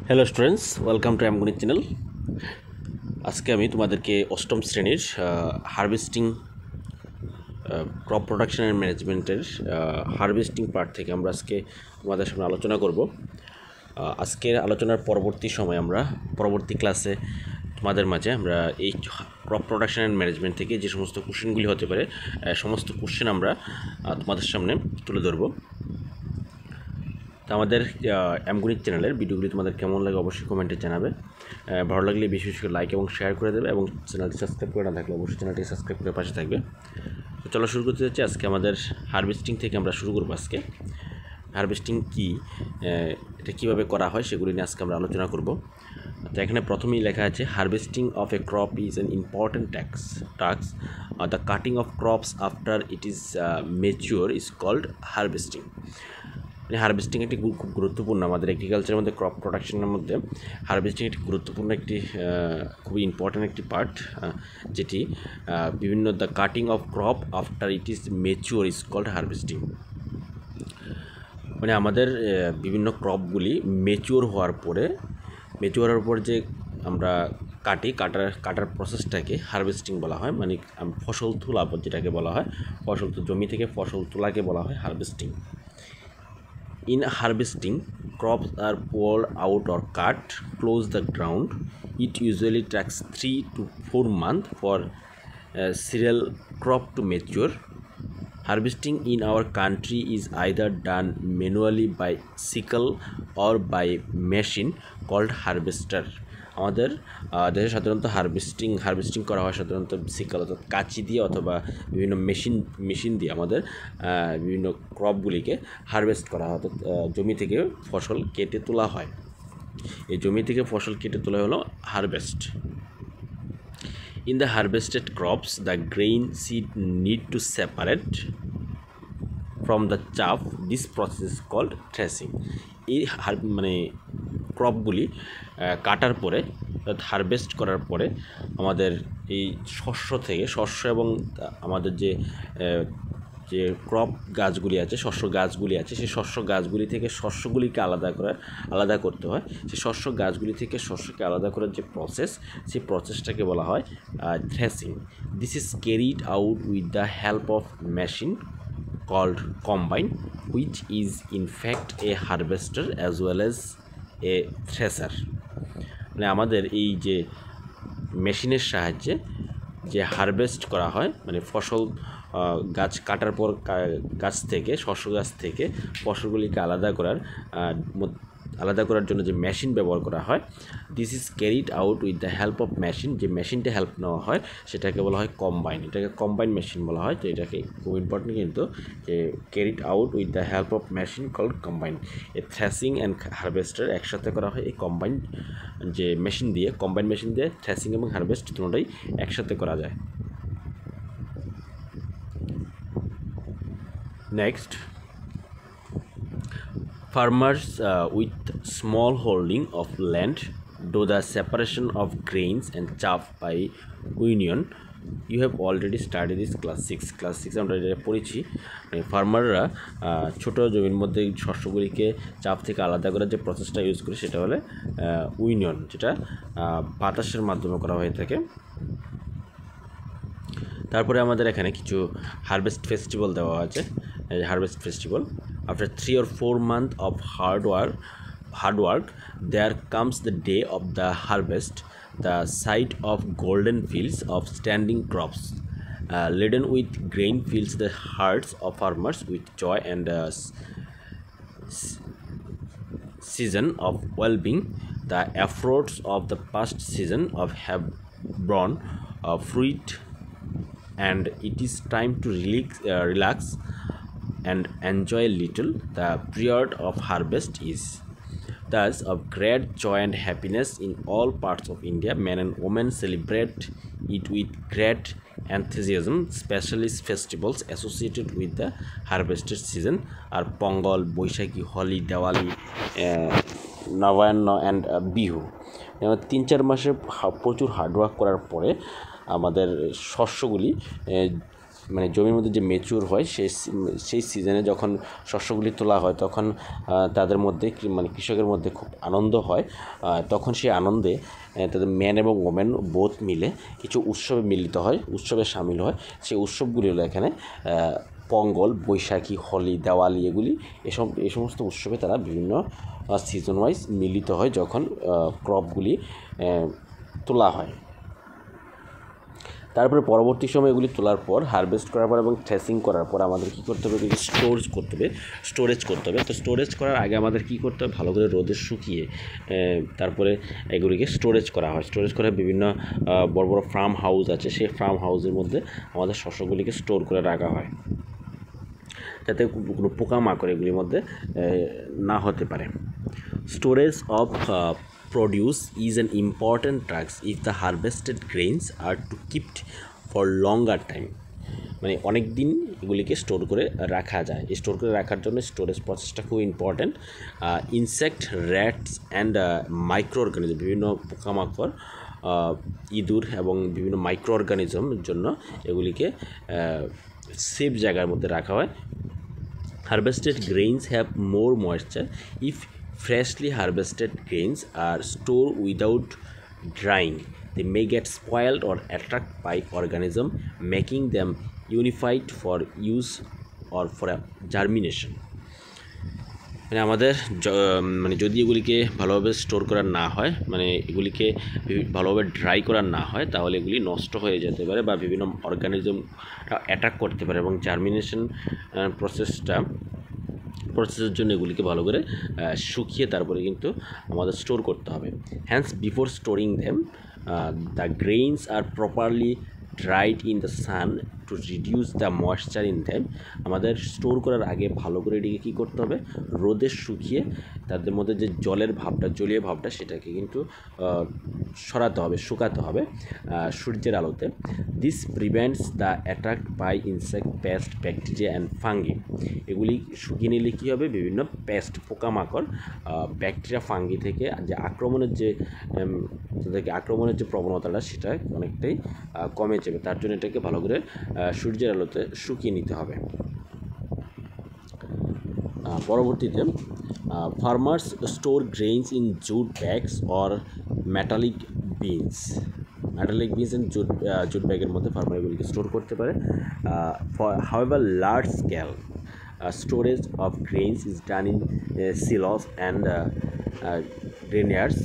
Hello students, welcome to আমগণিত channel. আজকে আমি তোমাদেরকে অষ্টম শ্রেণীর হারভেস্টিং ক্রপ প্রোডাকশন অ্যান্ড ম্যানেজমেন্টের হারভেস্টিং পার্ট থেকে আমরা আজকে তোমাদের সামনে আলোচনা করব। আজকের আলোচনার পরবর্তী সময় আমরা পরবর্তী ক্লাসে তোমাদের মাঝে আমরা এই ক্রপ প্রোডাকশন অ্যান্ড ম্যানেজমেন্ট থেকে যে সমস্ত কোশ্চেনগুলি হতে পারে সমস্ত কোশ্চেন আমরা তোমাদের সামনে তুলে ধরব। তো আমাদের আমগণিত চ্যানেলের ভিডিওগুলি তোমাদের কেমন লাগে অবশ্যই কমেন্টে জানাবে। ভালো লাগলে বেশি বেশি লাইক এবং শেয়ার করে দেবে এবং চ্যানেলটি সাবস্ক্রাইব করে না থাকলে অবশ্যই চ্যানেলটি সাবস্ক্রাইব করে পাশে থাকবে। তো চলো শুরু করতে যাচ্ছি। আজকে আমাদের হারভেস্টিং থেকে আমরা শুরু করবো। আজকে হারভেস্টিং কী, এটা কীভাবে করা হয় সেগুলি নিয়ে আজকে আমরা আলোচনা করব। তো এখানে প্রথমেই লেখা আছে harvesting of a crop is an important task. The cutting of crops after it is mature is called harvesting. Harvesting একটি খুব গুরুত্বপূর্ণ আমাদের এগ্রিকালচারের মধ্যে, ক্রপ প্রোডাকশনের মধ্যে হারভেস্টিং একটি গুরুত্বপূর্ণ একটি খুবই ইম্পর্ট্যান্ট একটি পার্ট, যেটি বিভিন্ন the cutting of crop after it is mature is called harvesting. মানে আমাদের বিভিন্ন ক্রপগুলি ম্যাচিওর হওয়ার পর যে আমরা কাটার প্রসেসটাকে হারভেস্টিং বলা হয়। মানে ফসল তোলা যেটাকে বলা হয়, জমি থেকে ফসল তোলাকে বলা হয় harvesting. In harvesting, crops are pulled out or cut close the ground. It usually takes 3 to 4 months for a cereal crop to mature. Harvesting in our country is either done manually by sickle or by machine called harvester. আমাদের দেশে সাধারণত harvesting করা হয় সাধারণত সিকল অর্থাৎ কাঁচি দিয়ে অথবা বিভিন্ন মেশিন দিয়ে আমাদের বিভিন্ন ক্রপগুলিকে হারভেস্ট করা হয়, অর্থাৎ জমি থেকে ফসল কেটে তোলা হয়। এই জমি থেকে ফসল কেটে তোলা হলো harvest. In the harvested crops, the grain seed need to separate from the chaff. This process is called threshing. এই মানে ক্রপগুলি কাটার পরে হারভেস্ট করার পরে আমাদের এই শস্য এবং আমাদের যে ক্রপ গাছগুলি আছে, শস্য গাছগুলি আছে, সেই শস্য গাছগুলি থেকে শস্যগুলিকে আলাদা করতে হয়। সেই শস্য গাছগুলি থেকে শস্যকে আলাদা করার যে প্রসেস, সেই প্রসেসটাকে বলা হয় threshing. This is carried out with the help of machine called combine, which is in fact a harvester as well as a thresher. মানে আমাদের এই যে মেশিনের সাহায্যে যে হারভেস্ট করা হয়, মানে ফসল গাছ কাটার পর শস্য গাছ থেকে ফসলগুলিকে আলাদা করার জন্য যে মেশিন ব্যবহার করা হয়, this is carried out with the help of machine. যে মেশিনটা হেল্প নেওয়া হয় সেটাকে বলা হয় কম্বাইন। এটাকে কম্বাইন মেশিন বলা হয়। তো এটাকে খুব ইম্পর্টেন্ট কিন্তু, যে carried out with the help of machine called combine. এই থ্রেসিং অ্যান্ড হারভেস্টার একসাথে করা হয় এই কম্বাইন যে মেশিন দিয়ে, কম্বাইন মেশিন দিয়ে থ্রেসিং এবং হারভেস্ট দুটোটাই একসাথে করা যায়। Next, farmers with small holding of land do the separation of grains and chaff by union. You have already studied this class 6 আমরা এটা পড়েছি। ফার্মাররা ছোট জমির মধ্যে শস্যগুলিকে চাপ থেকে আলাদা করার যে প্রসেসটা ইউজ করে সেটা হলো ইউনিয়ন, যেটা বাতাসের মাধ্যমে করা হয়ে থাকে। তারপরে আমাদের এখানে কিছু হারভেস্ট ফেস্টিভ্যাল দেওয়া আছে। Harvest festival, after 3 or 4 months of hard work, there comes the day of the harvest, the sight of golden fields of standing crops laden with grain fills the hearts of farmers with joy and season of well-being. The efforts of the past season have borne fruit, and it is time to relax and enjoy a little. The period of harvest is thus of great joy and happiness in all parts of India. Men and women celebrate it with great enthusiasm. Specialist festivals associated with the harvested season are Pongal, Boishaki, Holi, Diwali, Navayanna and Bihu. 3-4 মাসে প্রচুর hard work করার পরে আমাদের শস্যগুলি মানে জমির মধ্যে যে mature হয় সেই সিজনে যখন শস্যগুলি তোলা হয় তখন তাদের মধ্যে মানে কৃষকের মধ্যে খুব আনন্দ হয়। তখন সেই আনন্দে তাদের ম্যান এবং ওমেন বোথ মিলে কিছু উৎসবে মিলিত হয়, উৎসবে সামিল হয়। সেই উৎসবগুলি হলো এখানে পঙ্গল, বৈশাখী, হোলি, দেওয়ালি, এগুলি এই সমস্ত উৎসবে তারা বিভিন্ন সিজন ওয়াইজ মিলিত হয় যখন ক্রপগুলি তোলা হয়। তারপরে পরবর্তী সময় এগুলি তোলার পর, হারভেস্ট করার পর এবং থ্রেসিং করার পর আমাদের কী করতে হবে, এগুলি স্টোরেজ করতে হবে। তো স্টোরেজ করার আগে আমাদের কী করতে হবে, ভালো করে রোদে শুকিয়ে তারপরে এগুলিকে স্টোরেজ করা হয়। স্টোরেজ করে বিভিন্ন বড় বড় ফার্ম হাউস আছে, সেই ফার্ম হাউসের মধ্যে আমাদের শস্যগুলিকে স্টোর করে রাখা হয়, যাতে কোনো পোকামাকড় এগুলির মধ্যে না হতে পারে। Storage of produce is an important task if the harvested grains are to kept for longer time. মানে অনেক দিন এগুলিকে স্টোর করে রাখা যায়। স্টোর করে রাখার জন্য স্টোরেজ প্রসেসটা খুব important. Insect, rats and micro organism, বিভিন্ন পোকামাকড়, ইঁদুর এবং বিভিন্ন মাইক্রো অর্গানিজমের জন্য এগুলিকে সেফ জায়গার মধ্যে রাখা হয়। Harvested grains have more moisture. If freshly harvested grains are stored without drying, they may get spoiled or attracted by organisms, making them unified for use or for germination. মানে আমাদের মানে যদি এগুলিকে ভালোভাবে স্টোর করা না হয়, মানে এগুলিকে ভালোভাবে ড্রাই করা না হয়, তাহলে এগুলি নষ্ট হয়ে যেতে পারে বা বিভিন্ন অর্গানিজম অ্যাটাক করতে পারে এবং জার্মিনেশন প্রসেসের জন্য এগুলিকে ভালো করে শুকিয়ে তারপরে কিন্তু আমাদের স্টোর করতে হবে। Hence before storing them the grains are properly dried in the sun to reduce the moisture in them. আমাদের স্টোর করার আগে ভালো করে এটিকে কী করতে হবে, রোদে শুকিয়ে তাদের মধ্যে যে জলীয় ভাবটা সেটাকে কিন্তু সরাতে হবে, শুকাতে হবে সূর্যের আলোতে। This prevents the attack by insect, pest, bacteria and fungi. এগুলি শুকিয়ে নিলে কী হবে, বিভিন্ন পেস্ট, পোকামাকড়, ব্যাকটেরিয়া, ফাঙ্গি থেকে যে আক্রমণের যে প্রবণতাটা সেটা অনেকটাই কমে যাবে। তার জন্য এটাকে ভালো করে সূর্যের আলোতে শুকিয়ে নিতে হবে। পরবর্তীতে farmers store grains in jute bags or metallic bins and jute ব্যাগের মধ্যে ফার্মার এগুলিকে স্টোর করতে পারে। However large scale storage of grains is done in silos and granaries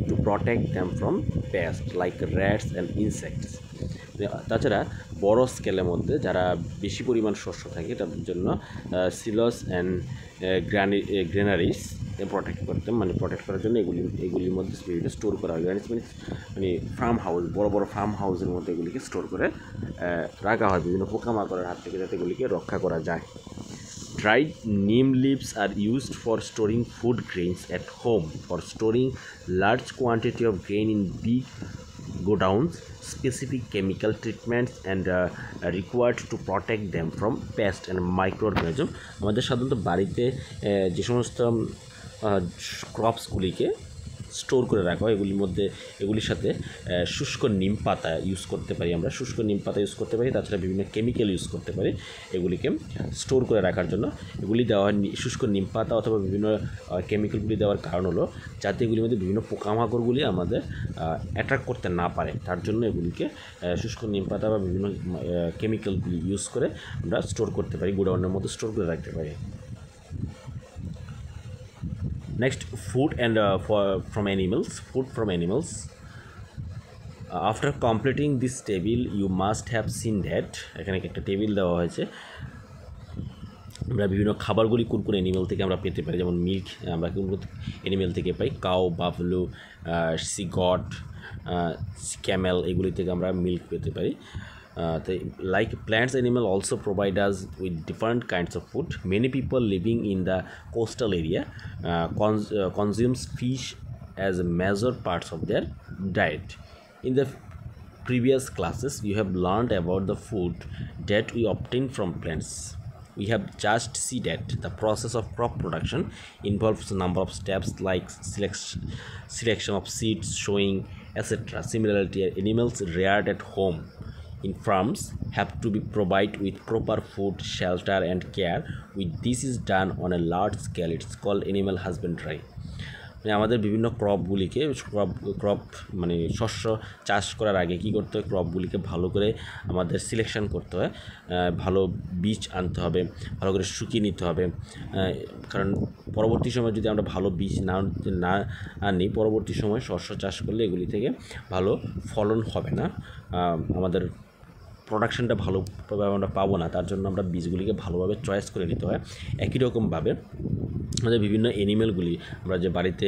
to protect them from pests like rats and insects. তাছাড়া বড় স্কেলের মধ্যে যারা বেশি পরিমাণ শস্য থাকে তাদের জন্য সিলস অ্যান্ড গ্রেনারিস প্রোটেক্ট করার জন্য এগুলির মধ্যে স্টোর করা হয়। মানে ফার্ম হাউস, বড় বড় ফার্ম হাউসের মধ্যে এগুলিকে স্টোর করে রাখা হয় বিভিন্ন পোকামাকড়ের হাত থেকে, যাতে এগুলিকে রক্ষা করা যায়। Dried neem leaves are used for storing food grains at home. For storing large quantity of grain in big godowns, specific chemical treatments and required to protect them from pests and microorganisms. আমাদের সাধারণত বাড়িতে যে সমস্ত ক্রপসগুলিকে store করে রাখা হয় এগুলির সাথে শুষ্ক নিম পাতা ইউজ করতে পারি, তাছাড়া বিভিন্ন কেমিক্যাল ইউজ করতে পারি এগুলিকে স্টোর করে রাখার জন্য। এগুলি দেওয়া হয় শুষ্ক নিম পাতা অথবা বিভিন্ন কেমিক্যালগুলি দেওয়ার কারণ হলো যাতে এগুলির মধ্যে বিভিন্ন পোকামাকড়গুলি আমাদের অ্যাট্রাক্ট করতে না পারে। তার জন্য এগুলিকে শুষ্ক নিম পাতা বা বিভিন্ন কেমিক্যালগুলি ইউজ করে আমরা স্টোর করতে পারি, গোডাউনের মধ্যে স্টোর করে রাখতে পারি। Next, food from animals. After completing this table, you must have seen that এখানে একটা টেবিল দেওয়া হয়েছে। আমরা বিভিন্ন খাবারগুলি কোন অ্যানিমেল থেকে আমরা পেতে পারি, যেমন মিল্ক আমরা কোন অ্যানিমেল থেকে পাই, কাউ, বাফলো, সিগট, ক্যামেল, এগুলি থেকে আমরা মিল্ক পেতে পারি। Like plants, animals also provide us with different kinds of food. Many people living in the coastal area consumes fish as a major parts of their diet. In the previous classes, you have learned about the food that we obtain from plants. We have just seen that the process of crop production involves a number of steps like selection of seeds, sowing, etc. Similarly, animals reared at home in farms have to be provided with proper food, shelter and care. With this is done on a large scale. It's called animal husbandry. মানে আমাদের বিভিন্ন ক্রপগুলিকে crop মানে শস্য চাষ করার আগে কী করতে হয়, ক্রপগুলিকে ভালো করে আমাদের সিলেকশন করতে হয়, ভালো বীজ আনতে হবে, ভালো করে শুকিয়ে নিতে হবে, কারণ পরবর্তী সময় যদি আমরা ভালো বীজ না আনি, পরবর্তী সময় শস্য চাষ করলে এগুলি থেকে ভালো ফলন হবে না, আমাদের প্রোডাকশানটা ভালোভাবে আমরা পাবো না। তার জন্য আমরা বীজগুলিকে ভালোভাবে চয়েস করে নিতে হয়। একই রকমভাবে আমাদের বিভিন্ন অ্যানিমেলগুলি আমরা যে বাড়িতে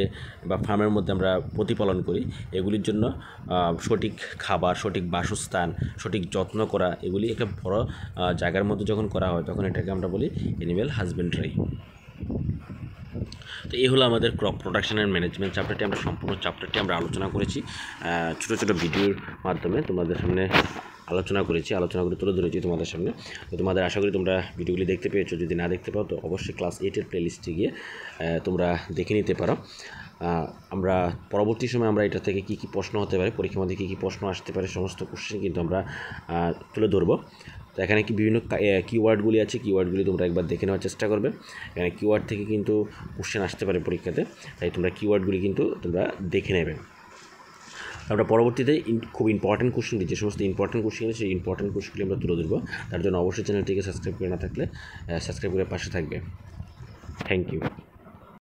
বা ফার্মের মধ্যে আমরা প্রতিপালন করি, এগুলির জন্য সঠিক খাবার, সঠিক বাসস্থান, সঠিক যত্ন করা, এগুলি একটা বড় জায়গার মধ্যে যখন করা হয় তখন এটাকে আমরা বলি অ্যানিমেল হাজবেন্ড্রি। তো এই হলো আমাদের ক্রপ প্রোডাকশন অ্যান্ড ম্যানেজমেন্ট চ্যাপ্টারটি। আমরা সম্পূর্ণ চ্যাপ্টারটি আমরা আলোচনা করেছি, ছোটো ছোটো ভিডিওর মাধ্যমে তোমাদের সামনে আলোচনা করে তুলে ধরেছি তোমাদের সামনে। তো তোমাদের আশা করি তোমরা ভিডিওগুলি দেখতে পেয়েছো। যদি না দেখতে পাও তো অবশ্যই ক্লাস 8-এর প্লেলিস্টে গিয়ে তোমরা দেখে নিতে পারো। আমরা পরবর্তী সময় আমরা এটা থেকে কী কী প্রশ্ন হতে পারে, পরীক্ষার মধ্যে কী কী প্রশ্ন আসতে পারে, সমস্ত কোশ্চেন কিন্তু আমরা তুলে ধরবো। তো এখানে কি বিভিন্ন কিওয়ার্ডগুলি আছে, কিওয়ার্ডগুলি তোমরা একবার দেখে নেওয়ার চেষ্টা করবে। এখানে কিওয়ার্ড থেকে কিন্তু কোশ্চেন আসতে পারে পরীক্ষাতে, তাই তোমরা কিওয়ার্ডগুলি কিন্তু তোমরা দেখে নেবে। আমরা পরবর্তীতে খুব ইম্পর্টেন্ট কোশ্চেনটি, যে সমস্ত ইম্পর্টেন্ট কোশ্চেন আছে সেই ইম্পর্টেন্ট কোশ্চেনগুলি আমরা তুলে ধরবো। তার জন্য অবশ্যই চ্যানেলটিকে সাবস্ক্রাইব করে না থাকলে সাবস্ক্রাইব করে পাশে থাকবে। Thank you.